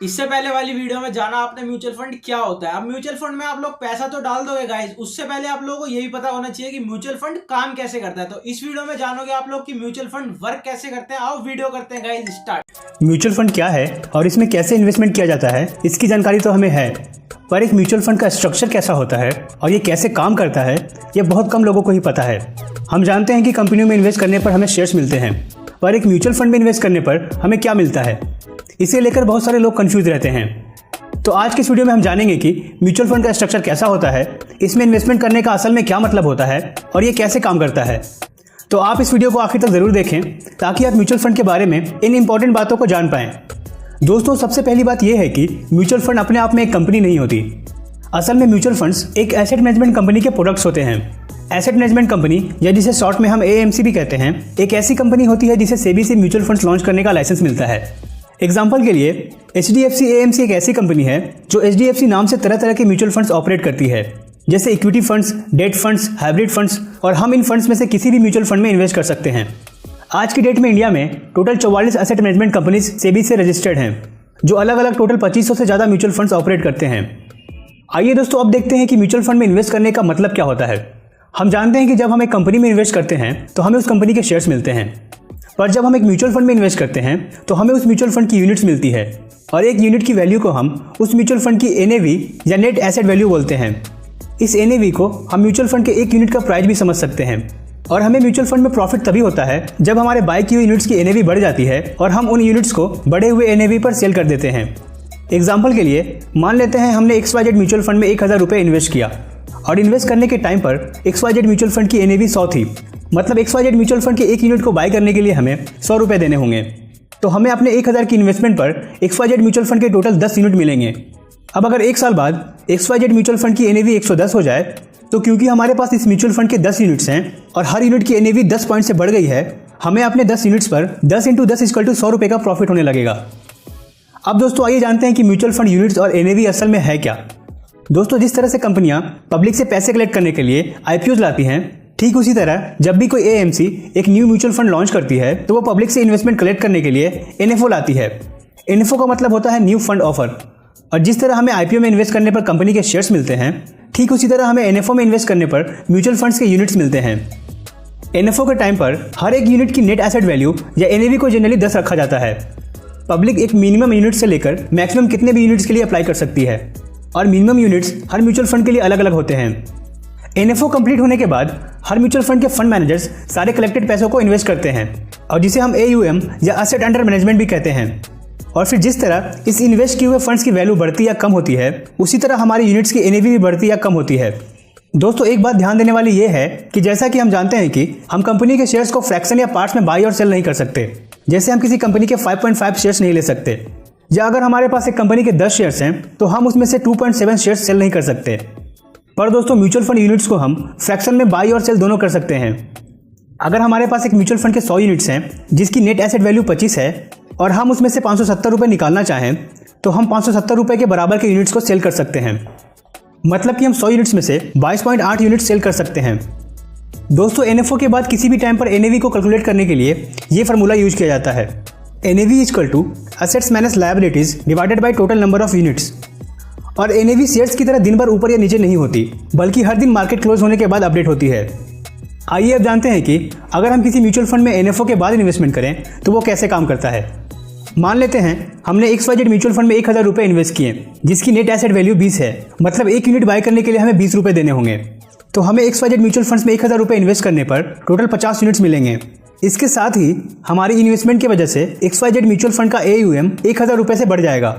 इससे पहले वाली वीडियो में जाना आपने म्यूचुअल फंड क्या होता है। अब म्यूचुअल फंड में आप लोग पैसा तो डाल दोगे गाइस, उससे पहले आप लोगों को यही पता होना चाहिए कि म्यूचुअल फंड काम कैसे करता है। तो इस वीडियो में जानोगे आप लोग कि म्यूचुअल फंड वर्क कैसे करते हैं। आओ वीडियो करते हैं गाइस स्टार्ट। म्यूचुअल फंड क्या है और इसमें कैसे इन्वेस्टमेंट किया जाता है, इसकी जानकारी तो हमें है, पर एक म्यूचुअल फंड का स्ट्रक्चर कैसा होता है और ये कैसे काम करता है, ये बहुत कम लोगों को ही पता है। हम जानते हैं कि कंपनियों में इन्वेस्ट करने पर हमें शेयर्स मिलते हैं, पर एक म्यूचुअल फंड में इन्वेस्ट करने पर हमें क्या मिलता है, इसे लेकर बहुत सारे लोग कंफ्यूज रहते हैं। तो आज की इस वीडियो में हम जानेंगे कि म्यूचुअल फंड का स्ट्रक्चर कैसा होता है, इसमें इन्वेस्टमेंट करने का असल में क्या मतलब होता है और ये कैसे काम करता है। तो आप इस वीडियो को आखिर तक जरूर देखें ताकि आप म्यूचुअल फंड के बारे में इन इंपॉर्टेंट बातों को जान पाएं। दोस्तों, सबसे पहली बात यह है कि म्यूचुअल फंड अपने आप में एक कंपनी नहीं होती। असल में म्यूचुअल फंड्स एक एसेट मैनेजमेंट कंपनी के प्रोडक्ट्स होते हैं। एसेट मैनेजमेंट कंपनी, या जिसे शॉर्ट में हम एएमसी भी कहते हैं, एक ऐसी कंपनी होती है जिसे सेबी से म्यूचुअल फंड्स लॉन्च करने का लाइसेंस मिलता है। एग्जाम्पल के लिए एचडीएफसी एएमसी एक ऐसी कंपनी है जो एचडीएफसी नाम से तरह तरह के म्यूचुअल फंड्स ऑपरेट करती है, जैसे equity funds, date funds, hybrid funds, और हम इन फंड्स में से किसी भी म्यूचुअल फंड में इन्वेस्ट कर सकते हैं। आज की डेट में इंडिया में total 44 asset management companies SEBI से रजिस्टर्ड हैं, जो अलग अलग टोटल 2500 से ज़्यादा म्यूचुअल फंड्स ऑपरेट करते हैं। आइए दोस्तों, अब देखते हैं कि म्यूचुअल फंड में इन्वेस्ट करने का मतलब क्या होता है। हम जानते हैं कि जब हम एक कंपनी में इन्वेस्ट करते हैं तो हमें उस कंपनी के शेयर्स मिलते हैं, पर जब हम एक म्यूचुअल फंड में इन्वेस्ट करते हैं तो हमें उस म्यूचुअल फंड की यूनिट्स मिलती है, और एक यूनिट की वैल्यू को हम उस म्यूचुअल फंड की एनएवी या नेट एसेट वैल्यू बोलते हैं। इस एनएवी को हम म्यूचुअल फंड के एक यूनिट का प्राइस भी समझ सकते हैं। और हमें म्यूचुअल फंड में प्रॉफिट तभी होता है जब हमारे बाय की हुई यूनिट्स की एनएवी बढ़ जाती है और हम उन यूनिट्स को बढ़े हुए एनएवी पर सेल कर देते हैं। एग्जाम्पल के लिए मान लेते हैं हमने XYZ म्यूचुअल फंड में 1000 रुपये इन्वेस्ट किया, और इन्वेस्ट करने के टाइम पर XYZ म्यूचुअल फंड की एनएवी 100 थी। मतलब XYZ म्यूचुअल फंड के एक यूनिट को बाय करने के लिए हमें 100 रुपये देने होंगे। तो हमें अपने 1000 की इन्वेस्टमेंट पर XYZ म्यूचुअल फंड के टोटल 10 यूनिट मिलेंगे। अब अगर एक साल बाद XYZ म्यूचुअल फंड की एनएवी 110 हो जाए, तो क्योंकि हमारे पास इस म्यूचुअल फंड के 10 यूनिट्स हैं और हर यूनिट की एनएवी 10 पॉइंट से बढ़ गई है, हमें अपने 10 यूनिट्स पर 10 × 10 = 100 रुपये का प्रॉफिट होने लगेगा। अब दोस्तों आइए जानते हैं कि म्यूचुअल फंड यूनिट्स और एनएवी असल में है क्या। दोस्तों, जिस तरह से कंपनियां पब्लिक से पैसे कलेक्ट करने के लिए आईपीओज लाती हैं, ठीक उसी तरह जब भी कोई एएमसी एक न्यू म्यूचुअल फंड लॉन्च करती है तो वो पब्लिक से इन्वेस्टमेंट कलेक्ट करने के लिए एनएफओ लाती है। एनएफओ का मतलब होता है न्यू फंड ऑफर। और जिस तरह हमें आईपीओ में इन्वेस्ट करने पर कंपनी के शेयर्स मिलते हैं, ठीक उसी तरह हमें एनएफओ में इन्वेस्ट करने पर म्यूचुअल फंड्स के यूनिट्स मिलते हैं। एनएफओ के टाइम पर हर एक यूनिट की नेट एसेट वैल्यू या एनएवी को जनरली 10 रखा जाता है। पब्लिक एक मिनिमम यूनिट से लेकर मैक्सिमम कितने भी यूनिट्स के लिए अप्लाई कर सकती है, और मिनिमम यूनिट्स हर म्यूचुअल फंड के लिए अलग अलग होते हैं। एनएफओ कंप्लीट होने के बाद हर म्यूचुअल फंड के फंड मैनेजर्स सारे कलेक्टेड पैसों को इन्वेस्ट करते हैं, और जिसे हम AUM या एसेट अंडर मैनेजमेंट भी कहते हैं। और फिर जिस तरह इस इन्वेस्ट किए हुए फंड्स की वैल्यू बढ़ती या कम होती है, उसी तरह हमारी यूनिट्स की एनएवी भी बढ़ती या कम होती है। दोस्तों, एक बात ध्यान देने वाली ये है कि जैसा कि हम जानते हैं कि हम कंपनी के शेयर्स को फ्रैक्शन या पार्ट्स में बाई और सेल नहीं कर सकते। जैसे हम किसी कंपनी के 5.5 शेयर्स नहीं ले सकते, या अगर हमारे पास एक कंपनी के 10 शेयर्स हैं तो हम उसमें से 2.7 शेयर्स सेल नहीं कर सकते। पर दोस्तों, म्यूचुअल फंड यूनिट्स को हम फ्रैक्शन में बाई और सेल दोनों कर सकते हैं। अगर हमारे पास एक म्यूचुअल फंड के 100 यूनिट्स हैं जिसकी नेट एसेट वैल्यू 25 है, और हम उसमें से 570 रुपये निकालना चाहें, तो हम 570 रुपये के बराबर के यूनिट्स को सेल कर सकते हैं। मतलब कि हम 100 यूनिट्स में से 22.8 यूनिट सेल कर सकते हैं। दोस्तों, एनएफओ के बाद किसी भी टाइम पर एनएवी को कैलकुलेट करने के लिए ये फार्मूला यूज किया जाता है। NAV = assets minus liabilities divided by total number of units. और एनएवी शेयर्स की तरह दिन भर ऊपर या नीचे नहीं होती, बल्कि हर दिन मार्केट क्लोज होने के बाद अपडेट होती है। आइए अब जानते हैं कि अगर हम किसी म्यूचुअल फंड में एनएफओ के बाद इन्वेस्टमेंट करें तो वो कैसे काम करता है। मान लेते हैं हमने XYZ म्यूचुअल फंड में 1000 रुपये इन्वेस्ट किए, जिसकी नेट एसेट वैल्यू 20 है। मतलब एक यूनिट बाय करने के लिए हमें 20 रुपये देने होंगे। तो हमें XYZ म्यूचुअल फंड्स में 1000 रुपये इन्वेस्ट करने पर टोटल 50 यूनिट्स मिलेंगे। इसके साथ ही हमारी इन्वेस्टमेंट की वजह से XYZ म्यूचुअल फंड का AUM 1000 रुपये से बढ़ जाएगा।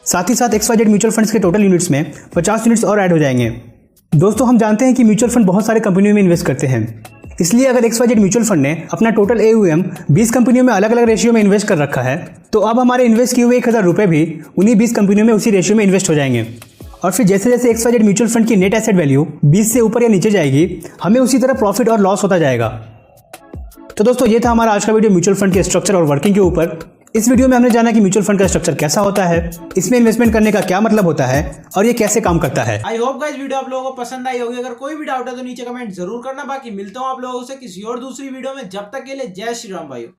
साथ ही साथ XYZ म्यूचुअल फंड्स के टोटल यूनिट्स में 50 यूनिट्स और ऐड हो जाएंगे। दोस्तों, हम जानते हैं कि म्यूचुअल फंड बहुत सारे कंपनियों में इन्वेस्ट करते हैं, इसलिए अगर XYZ म्यूचुअल फंड ने अपना टोटल AUM 20 कंपनियों में अलग अलग रेशियो में इन्वेस्ट कर रखा है, तो अब हमारे इन्वेस्ट किए हुए 1000 रुपये भी उन्हीं 20 कंपनियों में उसी रेशियो में इन्वेस्ट हो जाएंगे। और फिर जैसे जैसे XYZ म्यूचुअल फंड की नेट एसेट वैल्यू 20 से ऊपर या नीचे जाएगी, हमें उसी तरह प्रॉफिट और लॉस होता जाएगा। तो दोस्तों, ये था हमारा आज का वीडियो म्यूचुअल फंड के स्ट्रक्चर और वर्किंग के ऊपर। इस वीडियो में हमने जाना कि म्यूचुअल फंड का स्ट्रक्चर कैसा होता है, इसमें इन्वेस्टमेंट करने का क्या मतलब होता है और ये कैसे काम करता है। आई होप गाइस वीडियो आप लोगों को पसंद आई होगी। अगर कोई भी डाउट है तो नीचे कमेंट जरूर करना। बाकी मिलता हूँ आप लोगों से किसी और दूसरी वीडियो में। जब तक के लिए जय श्री राम भाइयों।